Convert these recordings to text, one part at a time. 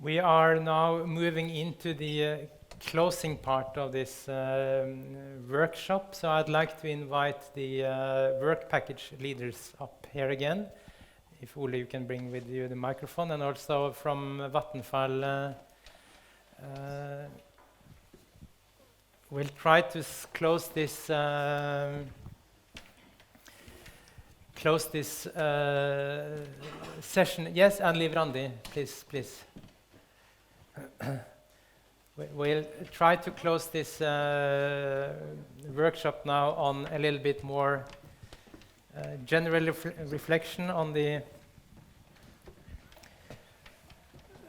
We are now moving into the closing part of this workshop, so I'd like to invite the work package leaders up here again. If Ole, you can bring with you the microphone, and also from Vattenfall, we'll try to close this session. Yes, and Livrandi, please. We'll try to close this workshop now on a little bit more general reflection on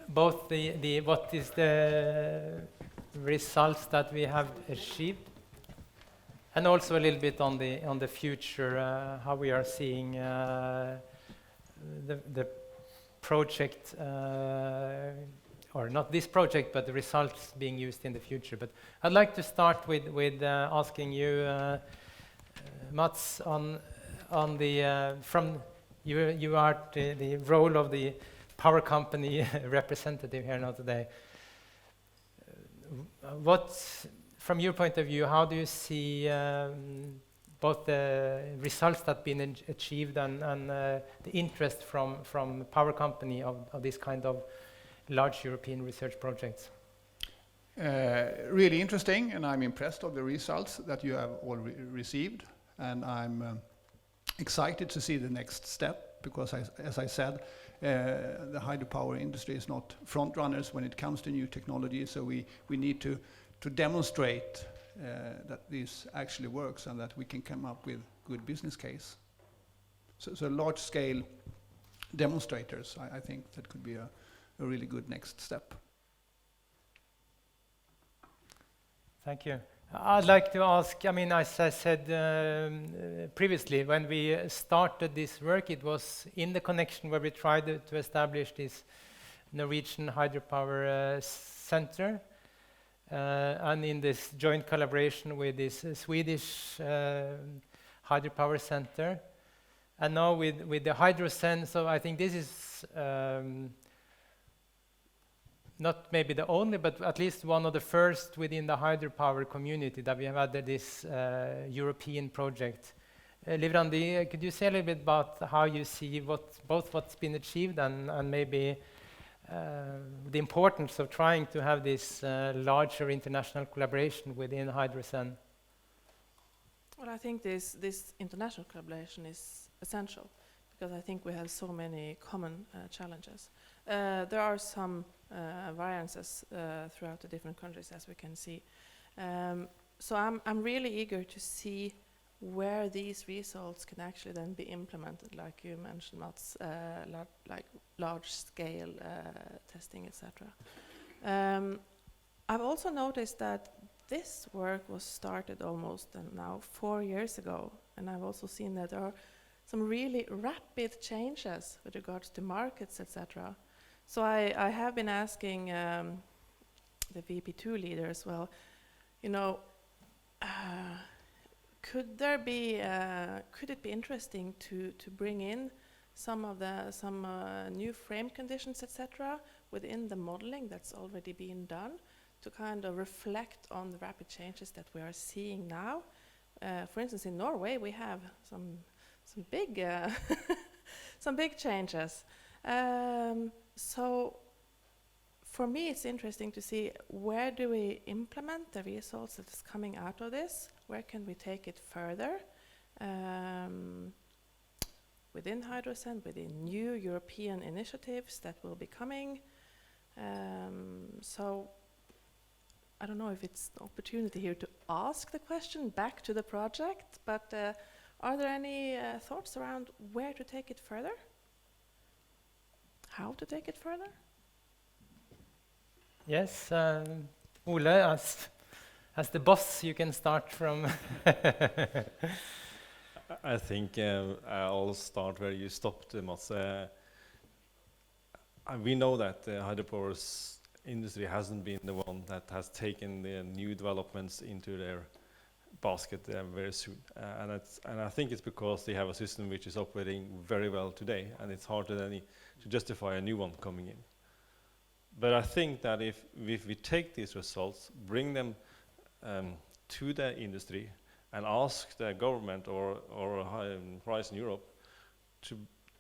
both the what is the results that we have achieved, and also a little bit on the future, how we are seeing the project. Or not this project, but the results being used in the future. But I'd like to start with asking you, Mats, on the from you are the role of the power company representative here now today. What, from your point of view, how do you see both the results that have been achieved and the interest from power company of this kind of large European research projects? Really interesting, and I'm impressed of the results that you have all received, and I'm excited to see the next step, because as I said, the hydropower industry is not front runners when it comes to new technology, so we need to demonstrate that this actually works and that we can come up with good business case. So large scale demonstrators, I think that could be a really good next step. Thank you. I'd like to ask, I mean, as I said previously, when we started this work, it was in the connection where we tried to establish this Norwegian hydropower center, and in this joint collaboration with this Swedish hydropower center, and now with the HydroSen. So I think this is not maybe the only, but at least one of the first within the hydropower community that we have had this European project. Livrandi, could you say a little bit about how you see both what's been achieved and maybe the importance of trying to have this larger international collaboration within HydroSen? Well, I think this international collaboration is essential, because I think we have so many common challenges. There are some variances throughout the different countries, as we can see. So I'm really eager to see where these results can actually then be implemented, like you mentioned, Mats, like large-scale testing, etc. I've also noticed that this work was started almost now 4 years ago, and I've also seen that there are some really rapid changes with regards to markets, etc. So I have been asking the VP2 leader as well, you know, could it be interesting to bring in some new frame conditions, etc., within the modeling that's already been done, to kind of reflect on the rapid changes that we are seeing now? For instance, in Norway, we have some big some big changes. So for me, it's interesting to see, where do we implement the results that is coming out of this? Where can we take it further within HydroSen, within new European initiatives that will be coming? So I don't know if it's an opportunity here to ask the question back to the project, but are there any thoughts around where to take it further? How to take it further? Yes, Ole, as the boss, you can start from. I think I'll start where you stopped, Mats. We know that the hydropower industry hasn't been the one that has taken the new developments into their basket very soon, and I think it's because they have a system which is operating very well today, and it's hard to justify a new one coming in. But I think that if we take these results, bring them to the industry, and ask the government or Horizon Europe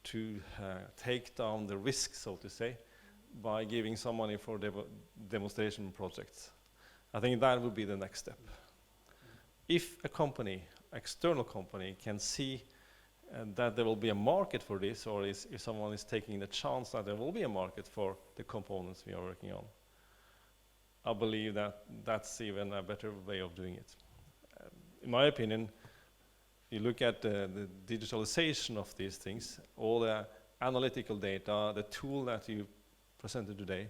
to take down the risk, so to say, by giving some money for demonstration projects, I think that would be the next step. If a company, external company, can see that there will be a market for this, or if someone is taking the chance that there will be a market for the components we are working on, I believe that that's even a better way of doing it. In my opinion, you look at the digitalization of these things, all the analytical data, the tool that you presented today,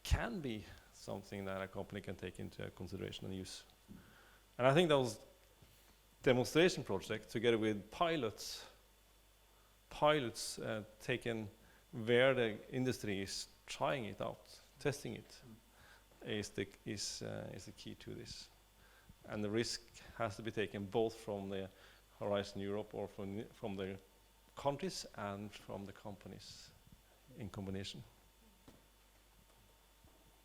can be something that a company can take into consideration and use. And I think those demonstration projects, together with pilots taken where the industry is trying it out, testing it, is the key to this. And the risk has to be taken both from the Horizon Europe or from the countries and from the companies in combination.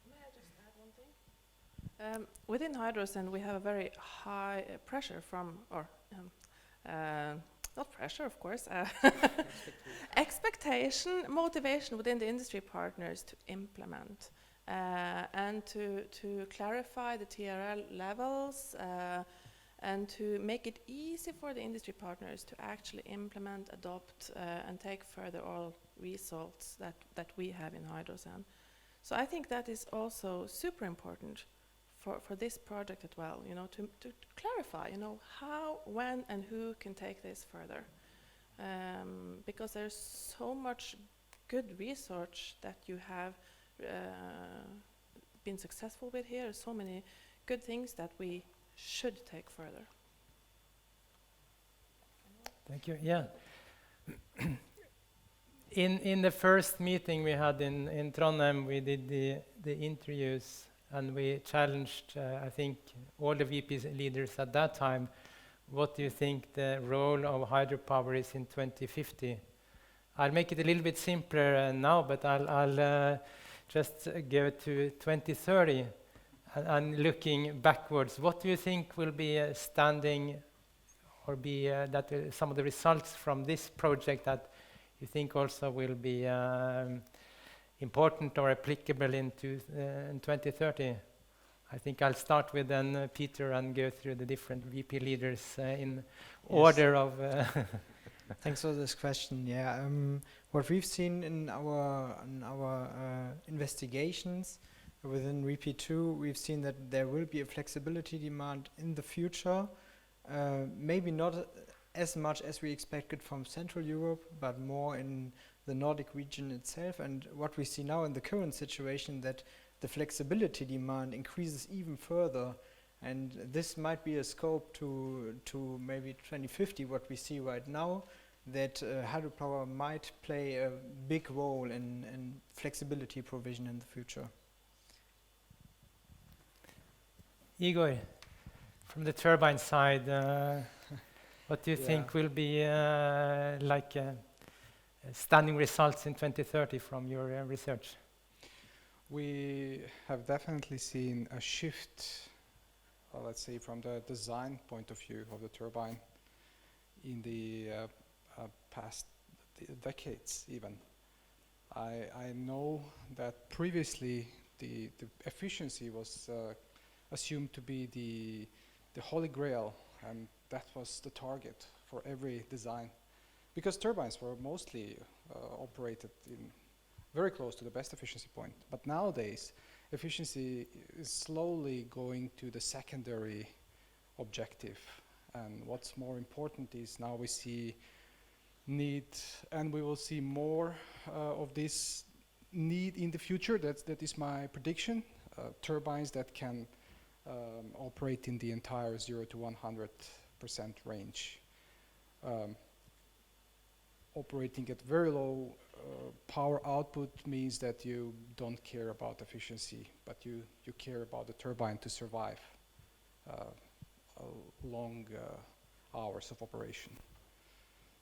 May I just add one thing? Within Hydrogen, we have a very high pressure from, or not pressure, of course, expectation, motivation within the industry partners to implement and to clarify the TRL levels and to make it easy for the industry partners to actually implement, adopt, and take further all results that we have in Hydrogen. So I think that is also super important for this project as well, you know, to clarify, you know, how, when, and who can take this further. Because there's so much good research that you have been successful with here, so many good things that we should take further. Thank you. Yeah. In the first meeting we had in Trondheim, we did the interviews, and we challenged, I think, all the VP leaders at that time. What do you think the role of hydropower is in 2050? I'll make it a little bit simpler now, but I'll just give it to 2030. And looking backwards, what do you think will be standing, or be some of the results from this project that you think also will be important or applicable in 2030? I think I'll start with then Peter and go through the different VP leaders in order of. Thanks for this question. Yeah, what we've seen in our investigations within REP2, we've seen that there will be a flexibility demand in the future. Maybe not as much as we expected from Central Europe, but more in the Nordic region itself. And what we see now in the current situation, that the flexibility demand increases even further. And this might be a scope to maybe 2050, what we see right now, that hydropower might play a big role in flexibility provision in the future. Igor, from the turbine side, what do you think will be standing results in 2030 from your research? We have definitely seen a shift, let's say, from the design point of view of the turbine in the past decades even. I know that previously the efficiency was assumed to be the holy grail, and that was the target for every design, because turbines were mostly operated in very close to the best efficiency point. But nowadays, efficiency is slowly going to the secondary objective. And what's more important is now we see need, and we will see more of this need in the future. That is my prediction. Turbines that can operate in the entire 0 to 100% range. Operating at very low power output means that you don't care about efficiency, but you care about the turbine to survive long hours of operation.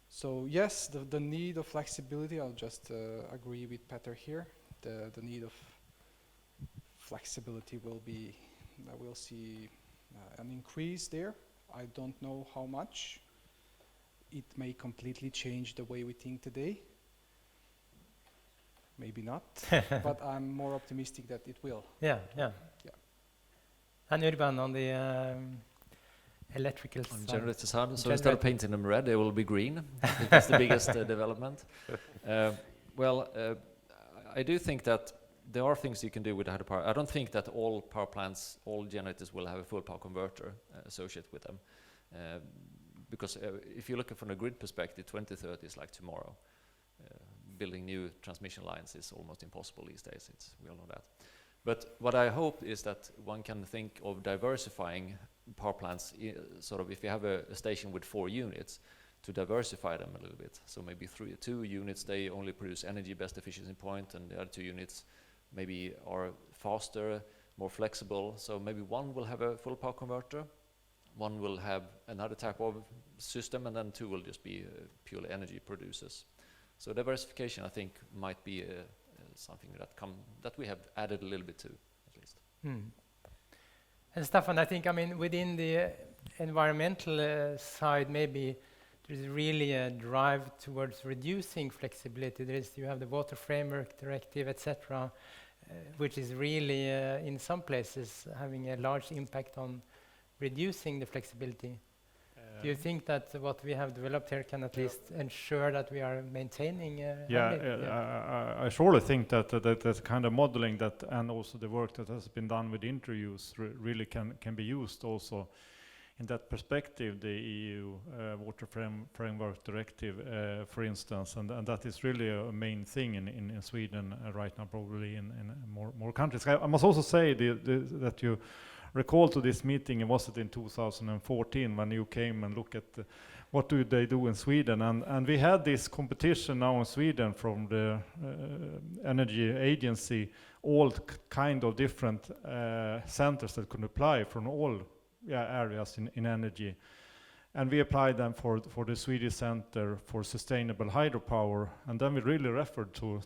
So yes, the need of flexibility, I'll just agree with Peter here, the need of flexibility will be, that we'll see an increase there. I don't know how much. It may completely change the way we think today. Maybe not, but I'm more optimistic that it will. Yeah, yeah. Yeah. And Urban on the electrical On side. generator side, so instead Generator. of painting them red, they will be green. I think that's the biggest development. I do think that there are things you can do with hydropower. I don't think that all power plants, all generators will have a full power converter associated with them. Because if you look at from a grid perspective, 2030 is like tomorrow. Building new transmission lines is almost impossible these days. We all know that. But what I hope is that one can think of diversifying power plants, sort of if you have a station with 4 units, to diversify them a little bit. So maybe 2 units, they only produce energy best efficiency point, and the other 2 units maybe are faster, more flexible. So maybe one will have a full power converter, one will have another type of system, and then 2 will just be purely energy producers. So diversification, I think, might be something that we have added a little bit to, at least. And Staffan, I think, I mean, within the environmental side, maybe there's really a drive towards reducing flexibility. You have the Water Framework Directive, etc., which is really, in some places, having a large impact on reducing the flexibility. Do you think that what we have developed here can at least ensure that we are maintaining? I surely think that that kind of modeling that, and also the work that has been done with interviews really can be used also in that perspective. The EU Water Framework Directive, for instance, and that is really a main thing in Sweden right now, probably in more countries. I must also say that you recall to this meeting, was it in 2014 when you came and looked at what do they do in Sweden, and we had this competition now in Sweden from the energy agency, all kind of different centers that could apply from all areas in energy, and we applied them for the Swedish Center for Sustainable Hydropower, and then we really referred to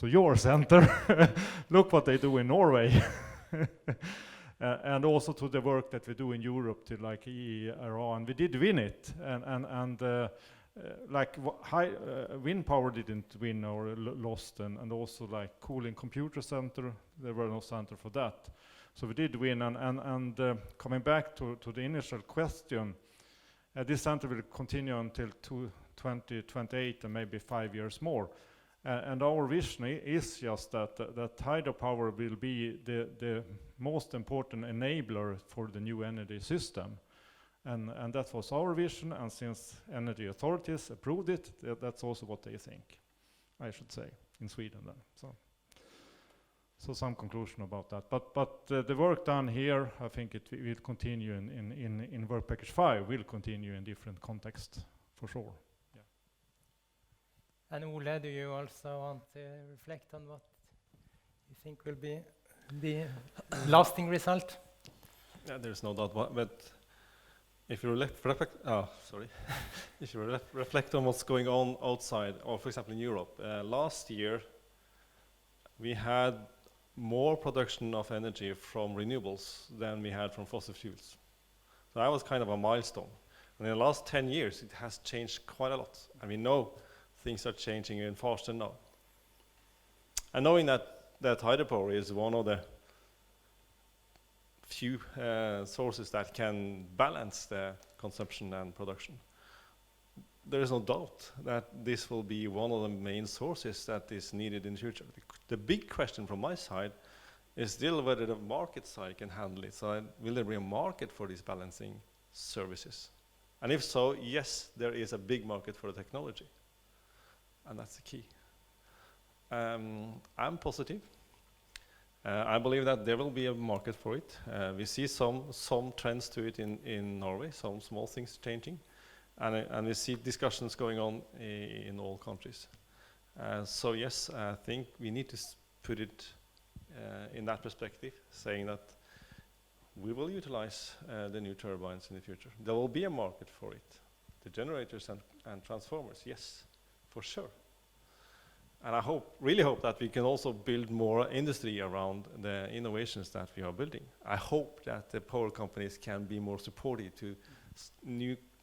your center. Look what they do in Norway. And also to the work that we do in Europe, to like ERA, and we did win it. And wind power didn't win or lost, and also like cooling computer center, there were no center for that. So we did win. And coming back to the initial question, this center will continue until 2028 and maybe 5 years more. And our vision is just that hydropower will be the most important enabler for the new energy system. And that was our vision, and since energy authorities approved it, that's also what they think, I should say, in Sweden then. So some conclusion about that. But the work done here, I think it will continue in Work Package 5, will continue in different contexts, for sure. And Ole, do you also want to reflect on what you think will be the lasting result? Yeah, there's no doubt. But if you if you reflect on what's going on outside, or for example in Europe, last year we had more production of energy from renewables than we had from fossil fuels. So that was kind of a milestone. And in the last 10 years, it has changed quite a lot. And we know things are changing even faster now. And knowing that hydropower is one of the few sources that can balance the consumption and production, there is no doubt that this will be one of the main sources that is needed in the future. The big question from my side is still whether the market side can handle it. So will there be a market for these balancing services? And if so, yes, there is a big market for the technology. And that's the key. I'm positive. I believe that there will be a market for it. We see some trends to it in Norway, some small things changing. And we see discussions going on in all countries. So yes, I think we need to put it in that perspective, saying that we will utilize the new turbines in the future. There will be a market for it. The generators and transformers, yes, for sure. And I really hope that we can also build more industry around the innovations that we are building. I hope that the power companies can be more supportive to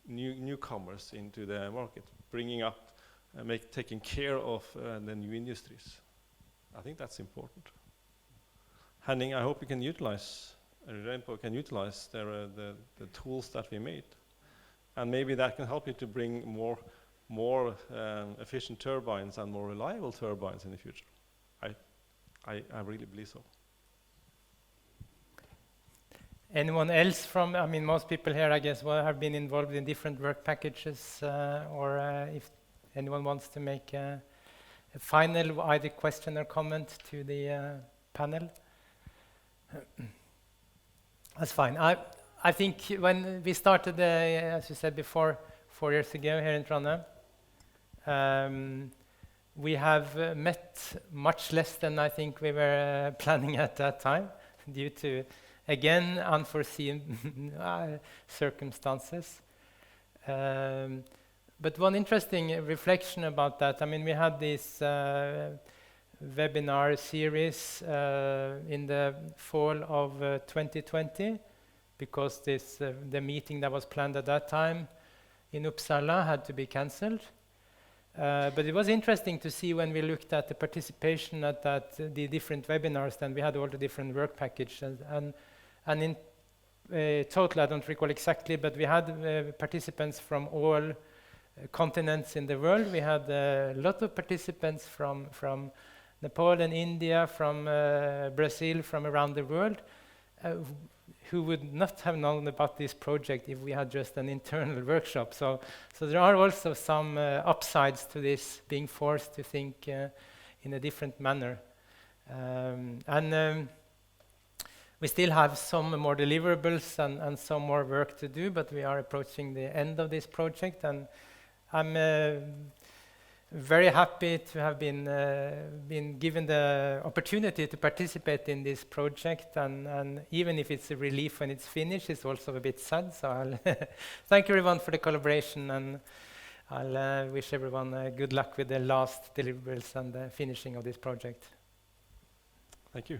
newcomers into the market, bringing up and taking care of the new industries. I think that's important. Henning, I hope you can utilize, Rainbow can utilize the tools that we made. And maybe that can help you to bring more efficient turbines and more reliable turbines in the future. I really believe so. Anyone else from, I mean, most people here, I guess, have been involved in different work packages, or if anyone wants to make a final either question or comment to the panel. That's fine. I think when we started, as you said before, 4 years ago here in Trondheim, we have met much less than I think we were planning at that time, due to, again, unforeseen circumstances. But one interesting reflection about that, I mean, we had this webinar series in the fall of 2020, because the meeting that was planned at that time in Uppsala had to be cancelled. But it was interesting to see when we looked at the participation at the different webinars, then we had all the different work packages, and in total, I don't recall exactly, but we had participants from all continents in the world. We had a lot of participants from Nepal and India, from Brazil, from around the world, who would not have known about this project if we had just an internal workshop. So there are also some upsides to this, being forced to think in a different manner. We still have some more deliverables and some more work to do, but we are approaching the end of this project, and I'm very happy to have been given the opportunity to participate in this project, and even if it's a relief when it's finished, it's also a bit sad. So I'll thank everyone for the collaboration, and I'll wish everyone good luck with the last deliverables and the finishing of this project. Thank you.